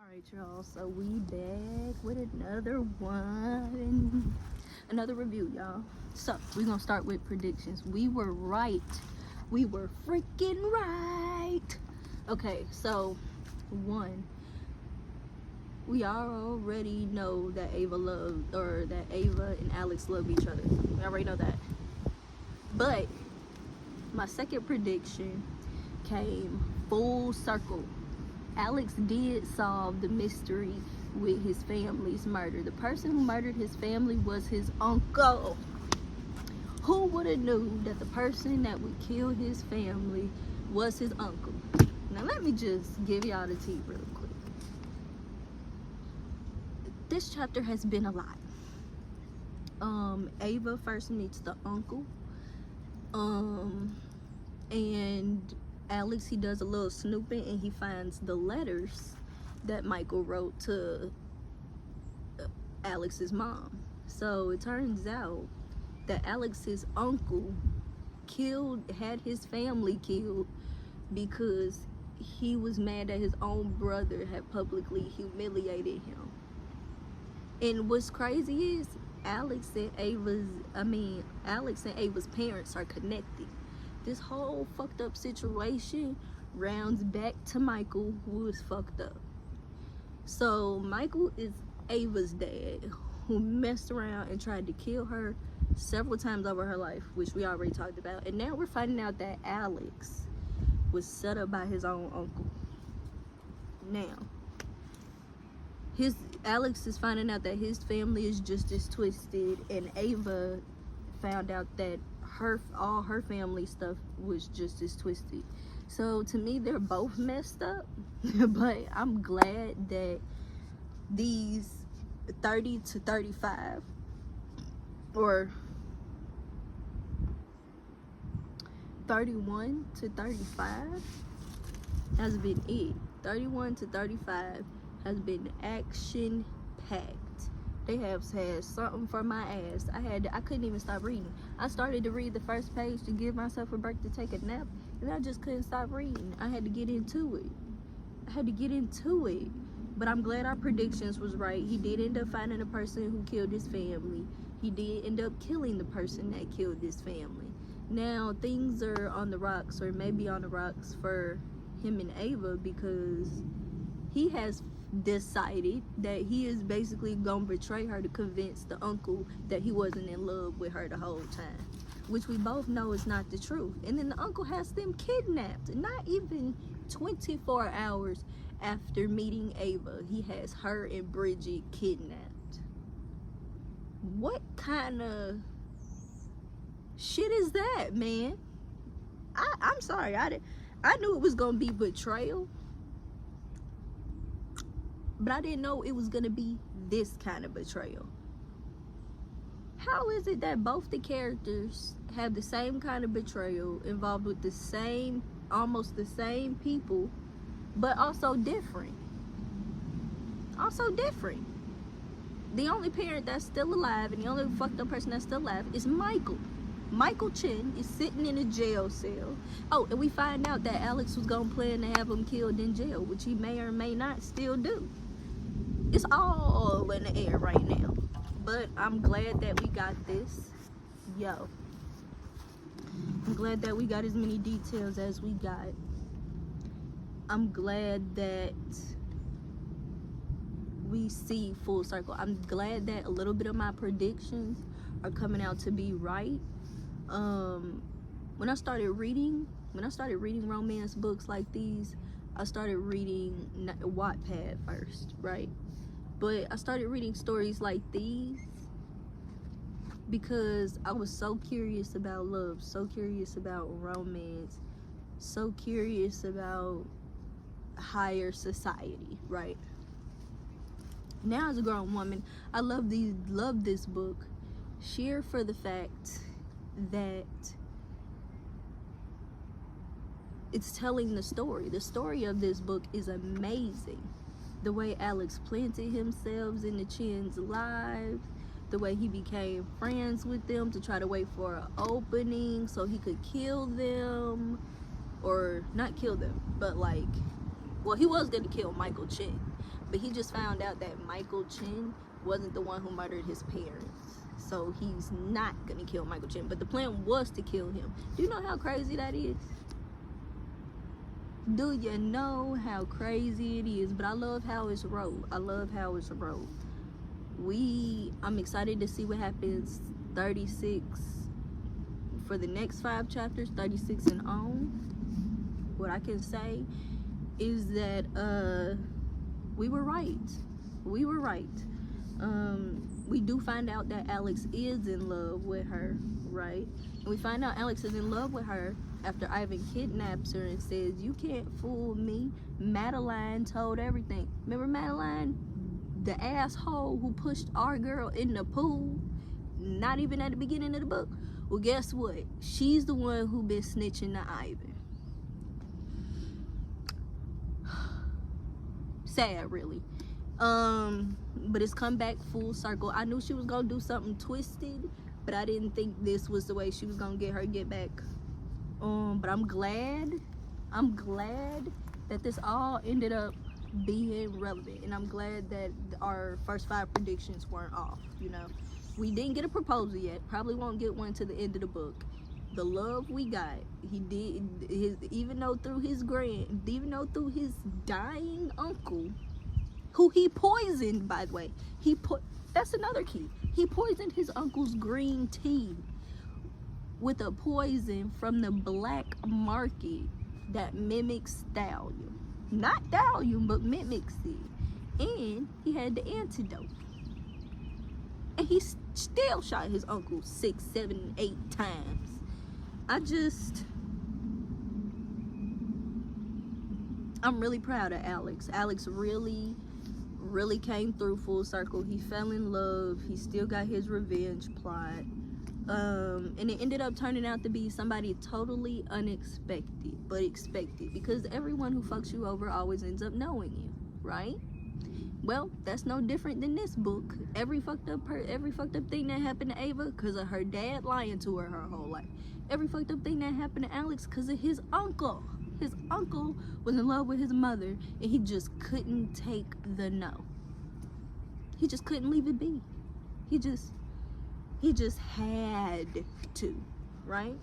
Alright, y'all, so we back with another review, y'all. So we're gonna start with predictions. We were right. We were freaking right. Okay, so one, we already know that Ava and Alex love each other. We already know that. But my second prediction came full circle. Alex did solve the mystery with his family's murder. The person who murdered his family was his uncle. Who would have knew that the person that would kill his family was his uncle? Now let me just give y'all the tea real quick. This chapter has been a lot. Ava first meets the uncle. And Alex, he does a little snooping and he finds the letters that Michael wrote to Alex's mom. So it turns out that Alex's uncle had his family killed because he was mad that his own brother had publicly humiliated him. And what's crazy is Alex and Ava's parents are connected. This whole fucked up situation rounds back to Michael, who is fucked up. So Michael is Ava's dad, who messed around and tried to kill her several times over her life, which we already talked about. And now we're finding out that Alex was set up by his own uncle. Now, Alex is finding out that his family is just as twisted, and Ava found out that all her family stuff was just as twisted. So to me, they're both messed up. But I'm glad that these 30 to 35 or 31 to 35 has been it. 31 to 35 has been action packed. They have had something for my ass. I couldn't even stop reading. I started to read the first page to give myself a break to take a nap, and I just couldn't stop reading. I had to get into it. But I'm glad our predictions was right. He did end up finding the person who killed his family. He did end up killing the person that killed his family. Now things are on the rocks, or maybe on the rocks, for him and Ava, because he has decided that he is basically gonna betray her to convince the uncle that he wasn't in love with her the whole time, which we both know is not the truth. And then the uncle has them kidnapped. Not even 24 hours after meeting Ava, he has her and Bridget kidnapped. What kind of shit is that, man? I'm sorry, I knew it was gonna be betrayal, but I didn't know it was gonna be this kind of betrayal. How is it that both the characters have the same kind of betrayal involved with almost the same people, but also different? The only parent that's still alive and the only fucked up person that's still alive is Michael. Michael Chen is sitting in a jail cell. Oh, and we find out that Alex was gonna plan to have him killed in jail, which he may or may not still do. It's all in the air right now. But I'm glad that we got this. I'm glad that we got as many details as we got. I'm glad that we see full circle. I'm glad that a little bit of my predictions are coming out to be right. When I started reading romance books like these, I started reading Wattpad first, right? But I started reading stories like these because I was so curious about love, so curious about romance, so curious about higher society, right? Now as a grown woman, I love this book sheer for the fact that it's telling the story. The story of this book is amazing. The way Alex planted himself in the Chen's lives, the way he became friends with them to try to wait for an opening so he could kill them, or not kill them, but like, well, he was gonna kill Michael Chen, But he just found out that Michael Chen wasn't the one who murdered his parents. So he's not gonna kill Michael Chen. But the plan was to kill him. Do you know how crazy that is? Do you know how crazy it is? But I love how it's wrote. I love how it's wrote. I'm excited to see what happens 36 for the next 5 chapters, 36 and on. What I can say is that we were right. We were right. We do find out that Alex is in love with her, right? And we find out Alex is in love with her after Ivan kidnaps her and says, "You can't fool me." Madeline told everything. Remember Madeline? The asshole who pushed our girl in the pool, not even at the beginning of the book. Well, guess what? She's the one who been snitching to Ivan. Sad, really. But it's come back full circle. I knew she was gonna do something twisted, but I didn't think this was the way she was gonna get back. But I'm glad that this all ended up being relevant, and I'm glad that our first 5 predictions weren't off. You know, we didn't get a proposal yet, probably won't get one to the end of the book. The love we got, he did his, even though through his dying uncle, who he poisoned, by the way. That's another key. He poisoned his uncle's green tea with a poison from the black market that mimics thallium. Not thallium, but mimics it. And he had the antidote. And he still shot his uncle 6, 7, 8 times. I'm really proud of Alex. Alex really came through full circle. He fell in love. He still got his revenge plot. And it ended up turning out to be somebody totally unexpected, but expected, because everyone who fucks you over always ends up knowing you, right? Well, that's no different than this book. Every fucked up thing that happened to Ava because of her dad lying to her whole life. Every fucked up thing that happened to Alex because of his uncle. His uncle was in love with his mother, and he just couldn't take the no. He just couldn't leave it be. He just had to, right?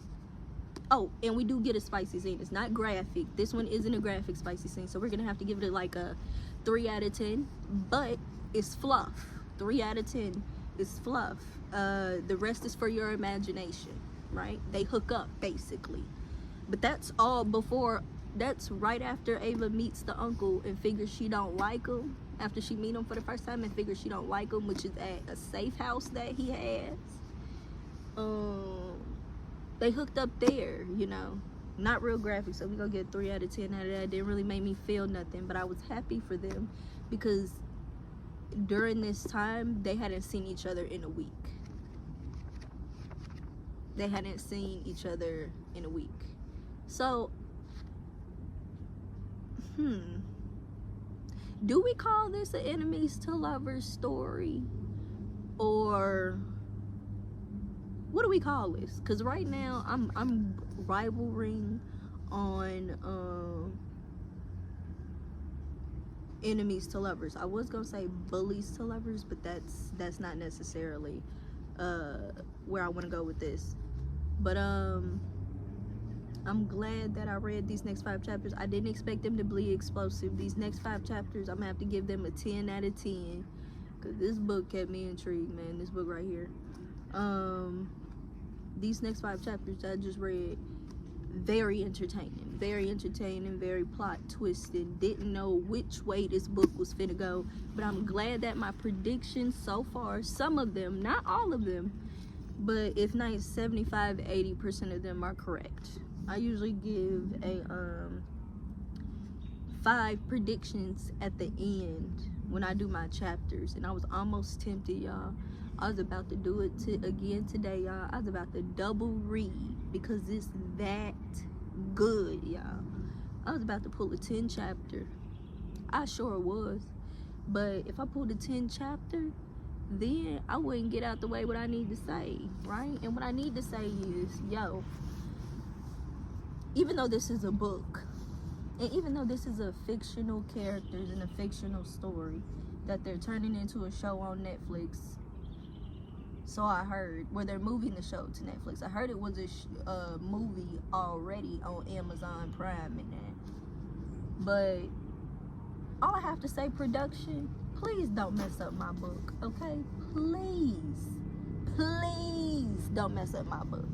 Oh, and we do get a spicy scene. It's not graphic. This one isn't a graphic spicy scene, so we're gonna have to give it like a 3 out of 10. But it's fluff. 3 out of 10 is fluff. The rest is for your imagination, right? They hook up basically, but that's all before. That's right after Ava meets the uncle and figures she don't like him. After she meet him for the first time and figures she don't like him, which is at a safe house that he has. They hooked up there, you know. Not real graphic, so we're gonna get 3 out of 10 out of that. It didn't really make me feel nothing, but I was happy for them because during this time they hadn't seen each other in a week. They hadn't seen each other in a week. So, do we call this an enemies to lovers story? Or what do we call this? Because right now I'm rivaling on enemies to lovers. I was gonna say bullies to lovers, but that's not necessarily where I want to go with this. But I'm glad that I read these next 5 chapters. I didn't expect them to be explosive. These next 5 chapters, I'm gonna have to give them a 10 out of 10 because this book kept me intrigued, man. This book right here. These next 5 chapters I just read, very entertaining, very plot twisted. Didn't know which way this book was finna go, but I'm glad that my predictions so far, some of them, not all of them, but if not 75-80% of them are correct. I usually give a 5 predictions at the end when I do my chapters, and I was almost tempted, y'all. I was about to do it again today, y'all. I was about to double read because it's that good, y'all. I was about to pull a 10 chapter. I sure was. But if I pulled a 10 chapter, then I wouldn't get out the way what I need to say, right? And what I need to say is, yo, even though this is a book, And even though this is a fictional characters and a fictional story that they're turning into a show on Netflix, so I heard, where they're moving the show to Netflix. I heard it was a movie already on Amazon Prime and that. But all I have to say, production, please don't mess up my book, okay? Please don't mess up my book.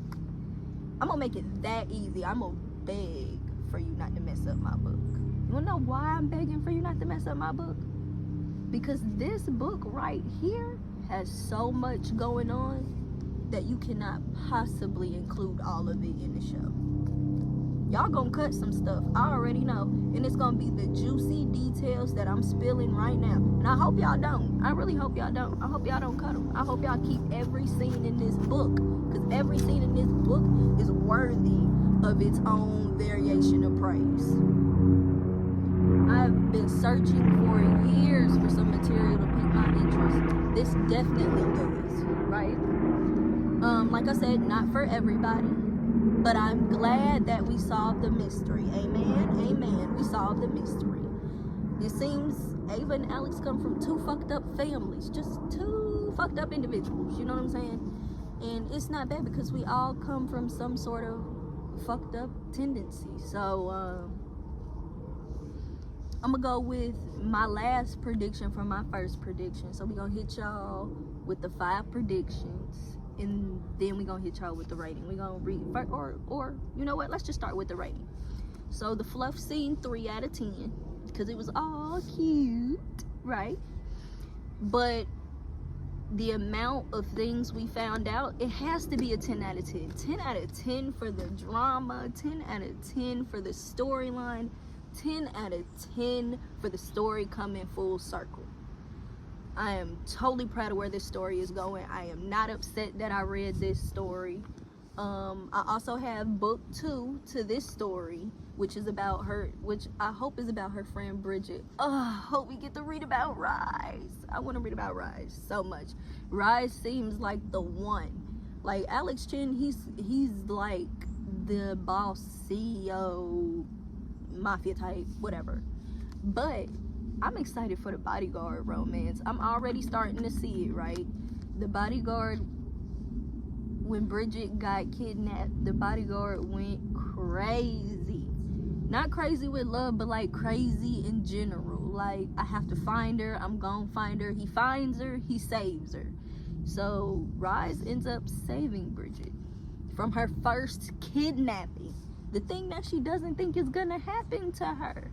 I'm gonna make it that easy. I'm gonna beg for you not to mess up my book. You wanna know why I'm begging for you not to mess up my book? Because this book right here has so much going on that you cannot possibly include all of it in the show. Y'all gonna cut some stuff, I already know, and it's gonna be the juicy details that I'm spilling right now. And I hope y'all don't. I really hope y'all don't. I hope y'all don't cut them. I hope y'all keep every scene in this book, because every scene in this book is worthy of its own variation of praise. I've been searching for years for some material to pique my interest. This definitely does, right? Like I said, not for everybody, but I'm glad that we solved the mystery. Amen, amen. We solved the mystery. It seems Ava and Alex come from two fucked up families, just two fucked up individuals, you know what I'm saying? And it's not bad because we all come from some sort of fucked up tendency. So, I'm gonna go with my last prediction from my first prediction. So we gonna hit y'all with the 5 predictions, and then we gonna hit y'all with the rating. We gonna read, or you know what? Let's just start with the rating. So the fluff scene, 3 out of 10, because it was all cute, right? But the amount of things we found out, it has to be a 10 out of 10. 10 out of 10 for the drama, 10 out of 10 for the storyline, 10 out of 10 for the story coming full circle. I am totally proud of where this story is going. I am not upset that I read this story. I also have book 2 to this story, which is about her, which I hope is about her friend Bridget. I hope we get to read about Rise. I want to read about Rise so much. Rise seems like the one. Like Alex Chen, he's like the boss, CEO, mafia type, whatever. But I'm excited for the Bodyguard romance. I'm already starting to see it, right? The Bodyguard, when Bridget got kidnapped, the Bodyguard went crazy. Not crazy with love, but like crazy in general. Like, I have to find her, I'm gonna find her. He finds her, he saves her. So Rise ends up saving Bridget from her first kidnapping. The thing that she doesn't think is gonna happen to her.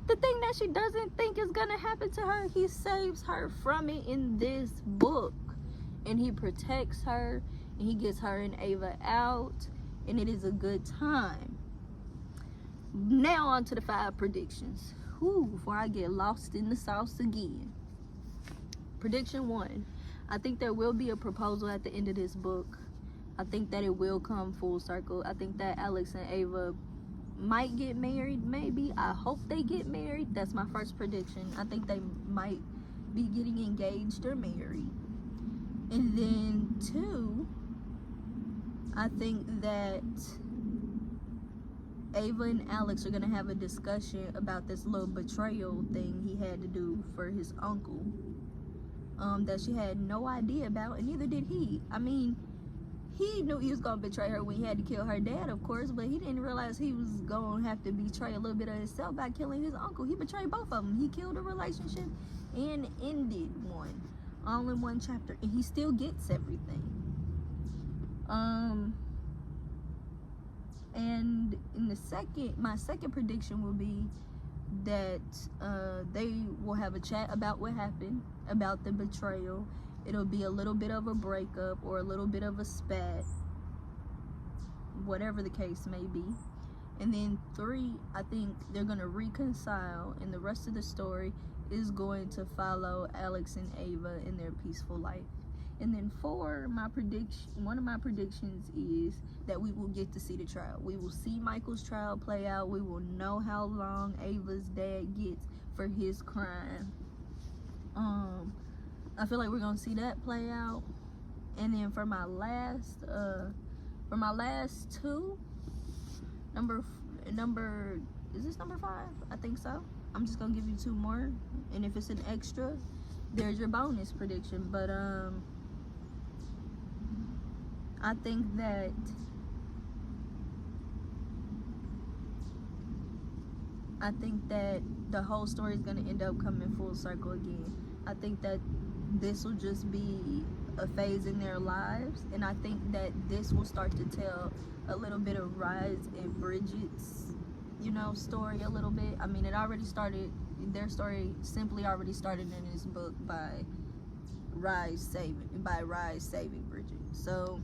The thing that she doesn't think is gonna happen to her, he saves her from it in this book. And he protects her, and he gets her and Ava out, and it is a good time. Now on to the 5 predictions. Whew, before I get lost in the sauce again. Prediction 1. I think there will be a proposal at the end of this book. I think that it will come full circle. I think that Alex and Ava might get married, maybe. I hope they get married. That's my first prediction. I think they might be getting engaged or married. And then 2, I think that Ava and Alex are gonna have a discussion about this little betrayal thing he had to do for his uncle, that she had no idea about, and neither did he. I mean, he knew he was gonna betray her when he had to kill her dad, of course, but he didn't realize he was gonna have to betray a little bit of himself by killing his uncle. He betrayed both of them. He killed a relationship and ended one, all in one chapter, and he still gets everything. And in my second prediction will be that they will have a chat about what happened, about the betrayal. It'll be a little bit of a breakup or a little bit of a spat, whatever the case may be. And then 3, I think they're gonna reconcile, and the rest of the story is going to follow Alex and Ava in their peaceful life. And then 4, one of my predictions is that we will get to see the trial. We will see Michael's trial play out. We will know how long Ava's dad gets for his crime. I feel like we're gonna see that play out. And then for my last 2, is this number 5? I think so. I'm just gonna give you 2 more, and if it's an extra, there's your bonus prediction. But I think that the whole story is gonna end up coming full circle again. I think that this will just be a phase in their lives, and I think that this will start to tell a little bit of Rise and Bridget's, you know, story a little bit. I mean, it already started. Their story simply already started in this book by Rise saving Bridget. So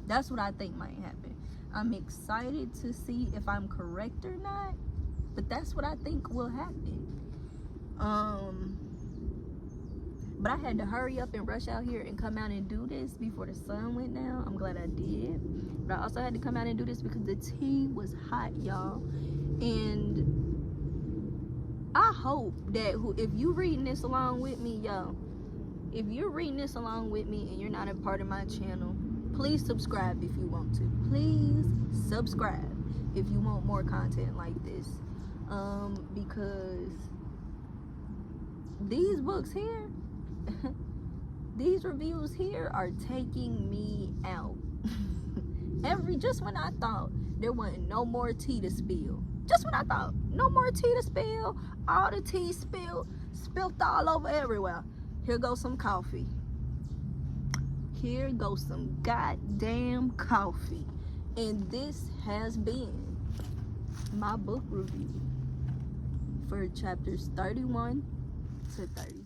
that's what I think might happen. I'm excited to see if I'm correct or not, but that's what I think will happen. But I had to hurry up and rush out here and come out and do this before the sun went down. I'm glad I did. But I also had to come out and do this because the tea was hot, y'all. And I hope that if you reading this along with me, y'all, if you're reading this along with me and you're not a part of my channel, please subscribe if you want to. Please subscribe if you want more content like this. Because these books here, these reviews here are taking me out. Just when I thought there wasn't no more tea to spill, just when I thought no more tea to spill, all the tea spilt all over everywhere, here goes some coffee. Here goes some goddamn coffee. And this has been my book review for chapters 31 to 30.